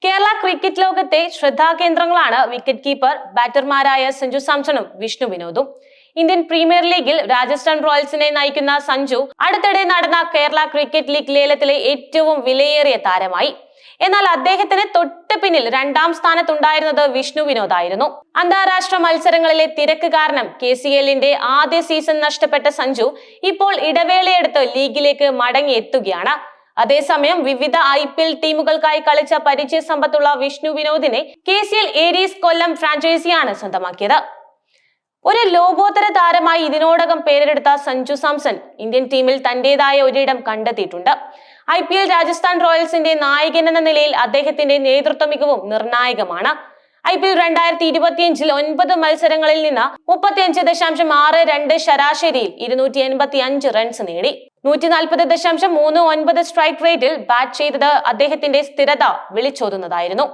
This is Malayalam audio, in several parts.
കേരള ക്രിക്കറ്റ് ലോകത്തെ ശ്രദ്ധാകേന്ദ്രങ്ങളാണ് വിക്കറ്റ് കീപ്പർ ബാറ്റർമാരായ സഞ്ജു സാംസണും വിഷ്ണു വിനോദും. ഇന്ത്യൻ പ്രീമിയർ ലീഗിൽ രാജസ്ഥാൻ റോയൽസിനെ നയിക്കുന്ന സഞ്ജു അടുത്തിടെ നടന്ന കേരള ക്രിക്കറ്റ് ലീഗ് ലേലത്തിലെ ഏറ്റവും വിലയേറിയ താരമായി. എന്നാൽ അദ്ദേഹത്തിന് തൊട്ട് പിന്നിൽ രണ്ടാം സ്ഥാനത്തുണ്ടായിരുന്നത് വിഷ്ണു വിനോദായിരുന്നു. അന്താരാഷ്ട്ര മത്സരങ്ങളിലെ തിരക്ക് കാരണം KCLന്റെ ആദ്യ സീസൺ നഷ്ടപ്പെട്ട സഞ്ജു ഇപ്പോൾ ഇടവേളയെടുത്ത് ലീഗിലേക്ക് മടങ്ങിയെത്തുകയാണ്. അതേസമയം വിവിധ IPL ടീമുകൾക്കായി കളിച്ച പരിചയ സമ്പത്തുള്ള വിഷ്ണു വിനോദിനെ KCL ഏരീസ് കൊല്ലം ഫ്രാഞ്ചൈസിയാണ് സ്വന്തമാക്കിയത്. ഒരു ലോകോത്തര താരമായി ഇതിനോടകം പേരെടുത്ത സഞ്ജു സാംസൺ ഇന്ത്യൻ ടീമിൽ തന്റേതായ ഒരിടം കണ്ടെത്തിയിട്ടുണ്ട്. IPL രാജസ്ഥാൻ റോയൽസിന്റെ നായകൻ എന്ന നിലയിൽ അദ്ദേഹത്തിന്റെ നേതൃത്വ മികവും നിർണായകമാണ്. IPL 2025 9 മത്സരങ്ങളിൽ നിന്ന് 35.62 ശരാശരിയിൽ 285 റൺസ് നേടി. 140.39 സ്ട്രൈക്ക് റേറ്റിൽ ബാറ്റ് ചെയ്തത് അദ്ദേഹത്തിന്റെ സ്ഥിരത വിളിച്ചോതുന്നതായിരുന്നു.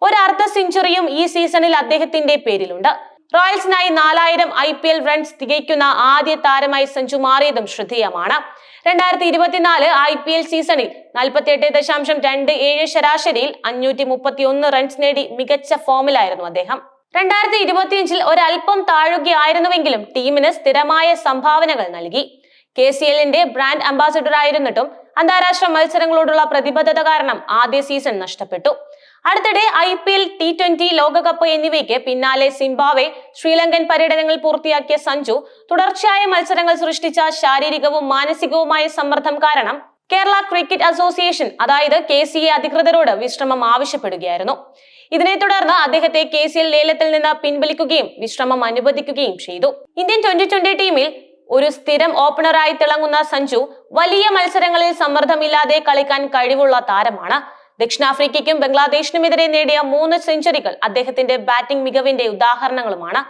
ഒരു അർദ്ധ സെഞ്ചുറിയും ഈ സീസണിൽ അദ്ദേഹത്തിന്റെ പേരിലുണ്ട്. റോയൽസിനായി 4000 IPL റൺസ് തികയ്ക്കുന്ന ആദ്യ താരമായി സഞ്ജു മാറിയതും ശ്രദ്ധേയമാണ്. 2024 IPL സീസണിൽ 48.27 ശരാശരിയിൽ 531 റൺസ് നേടി മികച്ച ഫോമിലായിരുന്നു അദ്ദേഹം. 2025 ഒരൽപ്പം താഴുകയായിരുന്നുവെങ്കിലും ടീമിന് സ്ഥിരമായ സംഭാവനകൾ നൽകി. KCLന്റെ ബ്രാൻഡ് അംബാസിഡർ ആയിരുന്നിട്ടും അന്താരാഷ്ട്ര മത്സരങ്ങളോടുള്ള പ്രതിബദ്ധത കാരണം ആദ്യ സീസൺ നഷ്ടപ്പെട്ടു. അടുത്തിടെ IPL T20 ലോകകപ്പ് എന്നിവയ്ക്ക് പിന്നാലെ സിംബാബ്വെ ശ്രീലങ്കൻ പര്യടനങ്ങൾ പൂർത്തിയാക്കിയ സഞ്ജു തുടർച്ചയായ മത്സരങ്ങൾ സൃഷ്ടിച്ച ശാരീരികവും മാനസികവുമായ സമ്മർദ്ദം കാരണം കേരള ക്രിക്കറ്റ് അസോസിയേഷൻ അതായത് KCA അധികൃതരോട് വിശ്രമം ആവശ്യപ്പെടുകയായിരുന്നു. ഇതിനെ തുടർന്ന് അദ്ദേഹത്തെ KCL ലേലത്തിൽ നിന്ന് പിൻവലിക്കുകയും വിശ്രമം അനുവദിക്കുകയും ചെയ്തു. ഇന്ത്യൻ T20 ടീമിൽ ഒരു സ്ഥിരം ഓപ്പണറായി തിളങ്ങുന്ന സഞ്ജു വലിയ മത്സരങ്ങളിൽ സമ്മർദ്ദമില്ലാതെ കളിക്കാൻ കഴിവുള്ള താരമാണ്. ദക്ഷിണാഫ്രിക്കയ്ക്കും ബംഗ്ലാദേശിനുമെതിരെ നേടിയ 3 സെഞ്ചുറികൾ അദ്ദേഹത്തിന്റെ ബാറ്റിംഗ് മികവിന്റെ ഉദാഹരണങ്ങളുമാണ്.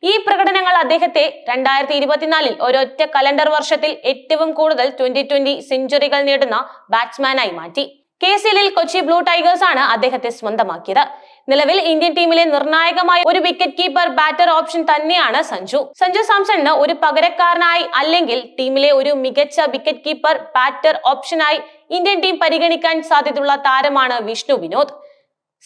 ഈ പ്രകടനങ്ങൾ അദ്ദേഹത്തെ 2024 ഒരൊറ്റ കലണ്ടർ വർഷത്തിൽ ഏറ്റവും കൂടുതൽ T20 സെഞ്ചുറികൾ നേടുന്ന ബാറ്റ്സ്മാനായി മാറ്റി. KCLൽ കൊച്ചി ബ്ലൂ ടൈഗേഴ്സ് ആണ് അദ്ദേഹത്തെ സ്വന്തമാക്കിയത്. നിലവിൽ ഇന്ത്യൻ ടീമിലെ നിർണായകമായ ഒരു വിക്കറ്റ് കീപ്പർ ബാറ്റർ ഓപ്ഷൻ തന്നെയാണ് സഞ്ജു സാംസണിന് ഒരു പകരക്കാരനായി അല്ലെങ്കിൽ ടീമിലെ ഒരു മികച്ച വിക്കറ്റ് കീപ്പർ ബാറ്റർ ഓപ്ഷനായി ഇന്ത്യൻ ടീം പരിഗണിക്കാൻ സാധ്യതയുള്ള താരമാണ് വിഷ്ണു വിനോദ്.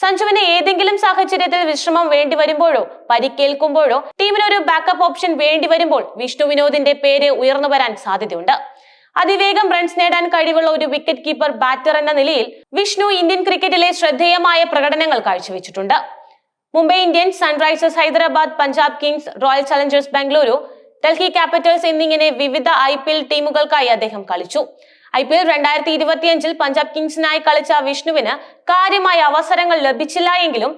സഞ്ജുവിന് ഏതെങ്കിലും സാഹചര്യത്തിൽ വിശ്രമം വേണ്ടി വരുമ്പോഴോ പരിക്കേൽക്കുമ്പോഴോ ടീമിനൊരു ബാക്കപ്പ് ഓപ്ഷൻ വേണ്ടി വരുമ്പോൾ വിഷ്ണു വിനോദിന്റെ പേര് ഉയർന്നു വരാൻ സാധ്യതയുണ്ട്. അതിവേഗം റൺസ് നേടാൻ കഴിവുള്ള ഒരു വിക്കറ്റ് കീപ്പർ ബാറ്റർ എന്ന നിലയിൽ വിഷ്ണു ഇന്ത്യൻ ക്രിക്കറ്റിലെ ശ്രദ്ധേയമായ പ്രകടനങ്ങൾ കാഴ്ചവെച്ചിട്ടുണ്ട്. Mumbai Indians, Sunrisers Hyderabad, Punjab Kings, Royal Challengers Bengaluru, Delhi Capitals എന്നിങ്ങനെ വിവിധ IPL ടീമുകൾക്കായി അദ്ദേഹം കളിച്ചു. IPL 2025 പഞ്ചാബ് കിങ്സിനായി കളിച്ച വിഷ്ണുവിന് കാര്യമായ അവസരങ്ങൾ ലഭിച്ചില്ല എങ്കിലും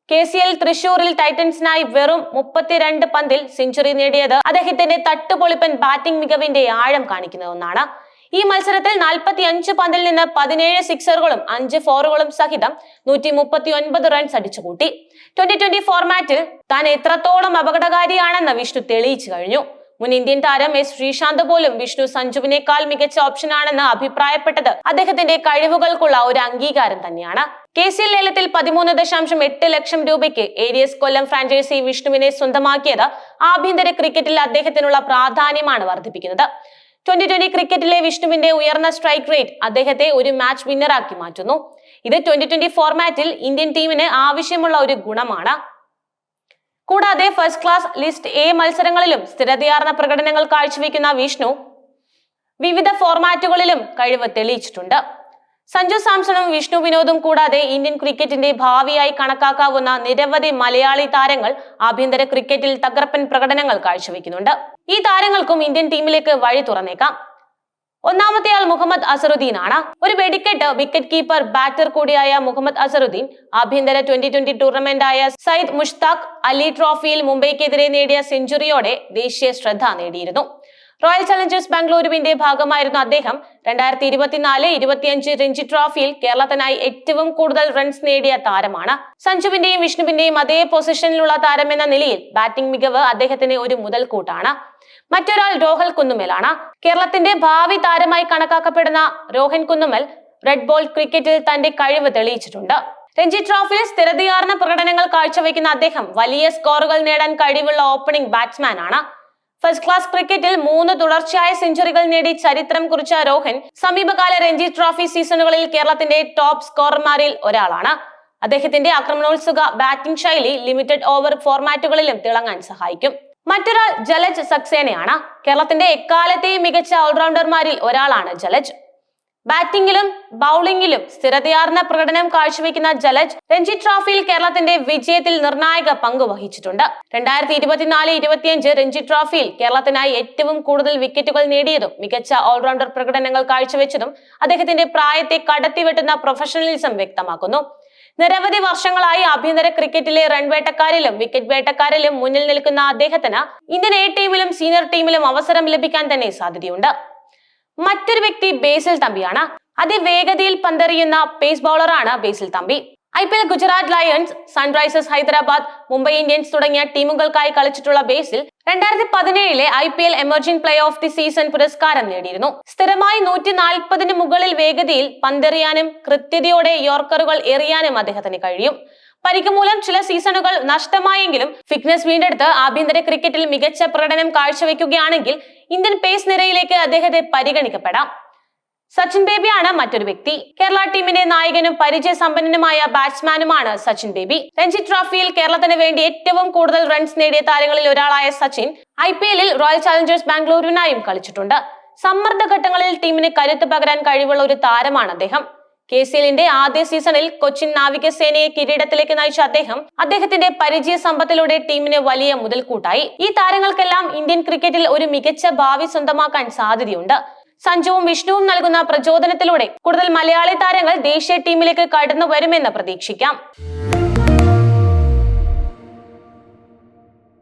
KCL തൃശൂരിൽ ടൈറ്റൻസിനായി വെറും 32 പന്തിൽ സെഞ്ചുറി നേടിയത് അദ്ദേഹത്തിന്റെ തട്ടുപൊളിപ്പൻ ബാറ്റിംഗ് മികവിന്റെ ആഴം കാണിക്കുന്ന ഒന്നാണ്. ഈ മത്സരത്തിൽ 45 പന്തിൽ നിന്ന് 17 സിക്സറുകളും 5 ഫോറുകളും സഹിതം 139 റൺസ് അടിച്ചുകൂട്ടി. T20 ഫോർമാറ്റിൽ താൻ എത്രത്തോളം അപകടകാരിയാണെന്ന് വിഷ്ണു തെളിയിച്ചു കഴിഞ്ഞു. മുൻ ഇന്ത്യൻ താരം S ശ്രീശാന്ത് പോലും വിഷ്ണു സഞ്ജുവിനേക്കാൾ മികച്ച ഓപ്ഷനാണെന്ന് അഭിപ്രായപ്പെട്ടത് അദ്ദേഹത്തിന്റെ കഴിവുകൾക്കുള്ള ഒരു അംഗീകാരം തന്നെയാണ്. KCL ലേലത്തിൽ 13.8 ലക്ഷം രൂപയ്ക്ക് ഏരിയസ് കൊല്ലം ഫ്രാഞ്ചൈസി വിഷ്ണുവിനെ സ്വന്തമാക്കിയത് ആഭ്യന്തര ക്രിക്കറ്റിൽ അദ്ദേഹത്തിനുള്ള പ്രാധാന്യമാണ് വർദ്ധിപ്പിക്കുന്നത്. T20 ക്രിക്കറ്റിലെ വിഷ്ണുവിന്റെ ഉയർന്ന സ്ട്രൈക്ക് റേറ്റ് അദ്ദേഹത്തെ ഒരു മാച്ച് വിന്നറാക്കി മാറ്റുന്നു. ഇത് T20 ഫോർമാറ്റിൽ ഇന്ത്യൻ ടീമിന് ആവശ്യമുള്ള ഒരു ഗുണമാണ്. കൂടാതെ ഫസ്റ്റ് ക്ലാസ് ലിസ്റ്റ് A മത്സരങ്ങളിലും സ്ഥിരതയാർന്ന പ്രകടനങ്ങൾ കാഴ്ചവെക്കുന്ന വിഷ്ണു വിവിധ ഫോർമാറ്റുകളിലും കഴിവ് തെളിയിച്ചിട്ടുണ്ട്. സഞ്ജു സാംസണും വിഷ്ണു വിനോദും കൂടാതെ ഇന്ത്യൻ ക്രിക്കറ്റിന്റെ ഭാവിയായി കണക്കാക്കാവുന്ന നിരവധി മലയാളി താരങ്ങൾ ആഭ്യന്തര ക്രിക്കറ്റിൽ തകർപ്പൻ പ്രകടനങ്ങൾ കാഴ്ചവെക്കുന്നുണ്ട്. ഈ താരങ്ങൾക്കും ഇന്ത്യൻ ടീമിലേക്ക് വഴി തുറന്നേക്കാം. ഒന്നാമത്തെ ആൾ മുഹമ്മദ് അസറുദ്ദീൻ ആണ്. ഒരു വെടിക്കെട്ട് വിക്കറ്റ് കീപ്പർ ബാറ്റർ കൂടിയായ മുഹമ്മദ് അസറുദ്ദീൻ ആഭ്യന്തര T20 ടൂർണമെന്റായ സയ്യിദ് മുഷ്താഖ് അലി ട്രോഫിയിൽ മുംബൈക്കെതിരെ നേടിയ സെഞ്ചുറിയോടെ ദേശീയ ശ്രദ്ധ നേടിയിരുന്നു. റോയൽ ചലഞ്ചേഴ്സ് ബാംഗ്ലൂരുവിന്റെ ഭാഗമായിരുന്ന അദ്ദേഹം 2024-25 രഞ്ജി ട്രോഫിയിൽ കേരളത്തിനായി ഏറ്റവും കൂടുതൽ റൺസ് നേടിയ താരമാണ്. സഞ്ജുവിന്റെയും വിഷ്ണുവിന്റെയും അതേ പൊസിഷനിലുള്ള താരം എന്ന നിലയിൽ ബാറ്റിംഗ് മികവ് അദ്ദേഹത്തിന് ഒരു മുതൽക്കൂട്ടാണ്. മറ്റൊരാൾ രോഹൻ കുന്നുമലാണ്. കേരളത്തിന്റെ ഭാവി താരമായി കണക്കാക്കപ്പെടുന്ന രോഹൻ കുന്നുമൽ റെഡ് ബോൾ ക്രിക്കറ്റിൽ തന്റെ കഴിവ് തെളിയിച്ചിട്ടുണ്ട്. രഞ്ജി ട്രോഫിയിൽ സ്ഥിരതയാർന്ന പ്രകടനങ്ങൾ കാഴ്ചവെക്കുന്ന അദ്ദേഹം വലിയ സ്കോറുകൾ നേടാൻ കഴിവുള്ള ഓപ്പണിംഗ് ബാറ്റ്സ്മാൻ ആണ്. ഫസ്റ്റ് ക്ലാസ് ക്രിക്കറ്റിൽ 3 തുടർച്ചയായ സെഞ്ചുറികൾ നേടി ചരിത്രം കുറിച്ച രോഹൻ സമീപകാല രഞ്ജി ട്രോഫി സീസണുകളിൽ കേരളത്തിന്റെ ടോപ്പ് സ്കോറർമാരിൽ ഒരാളാണ്. അദ്ദേഹത്തിന്റെ ആക്രമണോത്സുക ബാറ്റിംഗ് ശൈലി ലിമിറ്റഡ് ഓവർ ഫോർമാറ്റുകളിലും തിളങ്ങാൻ സഹായിക്കും. മറ്റൊരാൾ ജലജ് സക്സേനയാണ്. കേരളത്തിന്റെ എക്കാലത്തെയും മികച്ച ഓൾറൗണ്ടർമാരിൽ ഒരാളാണ് ജലജ്. ബാറ്റിംഗിലും ബൗളിംഗിലും സ്ഥിരതയാർന്ന പ്രകടനം കാഴ്ചവെക്കുന്ന ജലജ് രഞ്ജി ട്രോഫിയിൽ കേരളത്തിന്റെ വിജയത്തിൽ നിർണായക പങ്ക് വഹിച്ചിട്ടുണ്ട്. 2024-25 രഞ്ജി ട്രോഫിയിൽ കേരളത്തിനായി ഏറ്റവും കൂടുതൽ വിക്കറ്റുകൾ നേടിയതും മികച്ച ഓൾറൗണ്ടർ പ്രകടനങ്ങൾ കാഴ്ചവെച്ചതും അദ്ദേഹത്തിന്റെ പ്രായത്തെ കടത്തിവെട്ടുന്ന പ്രൊഫഷണലിസം വ്യക്തമാക്കുന്നു. നിരവധി വർഷങ്ങളായി ആഭ്യന്തര ക്രിക്കറ്റിലെ റൺ വേട്ടക്കാരിലും വിക്കറ്റ് വേട്ടക്കാരിലും മുന്നിൽ നിൽക്കുന്ന അദ്ദേഹത്തിന് ഇന്ത്യൻ എ ടീമിലും സീനിയർ ടീമിലും അവസരം ലഭിക്കാൻ തന്നെ സാധ്യതയുണ്ട്. മറ്റൊരു വ്യക്തി ബേസിൽ തമ്പിയാണ്. അതിവേഗതയിൽ പന്തെറിയുന്ന പേസ് ബൗളറാണ് Basil Thampi. IPL Gujarat Lions, Sunrisers Hyderabad, Mumbai Indians തുടങ്ങിയ ടീമുകൾക്കായി കളിച്ചിട്ടുള്ള Basil 2017 IPL emerging player of the season പുരസ്കാരം നേടിയിരുന്നു. സ്ഥിരമായി 140 മുകളിൽ വേഗതയിൽ പന്തെറിയാനും കൃത്യതയോടെ യോർക്കറുകൾ എറിയാനും അദ്ദേഹത്തിന് കഴിയും. പരിക്ക് മൂലം ചില സീസണുകൾ നഷ്ടമായെങ്കിലും ഫിറ്റ്നസ് വീണ്ടെടുത്ത് ആഭ്യന്തര ക്രിക്കറ്റിൽ മികച്ച പ്രകടനം കാഴ്ചവെക്കുകയാണെങ്കിൽ ഇന്ത്യൻ പേസ് നിരയിലേക്ക് അദ്ദേഹത്തെ പരിഗണിക്കപ്പെടാം. സച്ചിൻ ബേബിയാണ് മറ്റൊരു വ്യക്തി. കേരള ടീമിന്റെ നായകനും പരിചയസമ്പന്നനുമായ ബാറ്റ്സ്മാനുമാണ് സച്ചിൻ ബേബി. രഞ്ജി ട്രോഫിയിൽ കേരളത്തിന് വേണ്ടി ഏറ്റവും കൂടുതൽ റൺസ് നേടിയ താരങ്ങളിൽ ഒരാളായ സച്ചിൻ IPL റോയൽ ചാലഞ്ചേഴ്സ് ബാംഗ്ലൂരിനായും കളിച്ചിട്ടുണ്ട്. സമ്മർദ്ദ ഘട്ടങ്ങളിൽ ടീമിന് കരുത്ത് പകരാൻ കഴിവുള്ള ഒരു താരമാണ് അദ്ദേഹം. KCLന്റെ ആദ്യ സീസണിൽ കൊച്ചിൻ നാവികസേനയെ കിരീടത്തിലേക്ക് നയിച്ച അദ്ദേഹത്തിന്റെ പരിചയ സമ്പത്തിലൂടെ ടീമിന് വലിയ മുതൽക്കൂട്ടായി. ഈ താരങ്ങൾക്കെല്ലാം ഇന്ത്യൻ ക്രിക്കറ്റിൽ ഒരു മികച്ച ഭാവി സ്വന്തമാക്കാൻ സാധ്യതയുണ്ട്. സഞ്ജുവും വിഷ്ണുവും നൽകുന്ന പ്രചോദനത്തിലൂടെ കൂടുതൽ മലയാളി താരങ്ങൾ ദേശീയ ടീമിലേക്ക് കടന്നു വരുമെന്ന് പ്രതീക്ഷിക്കാം.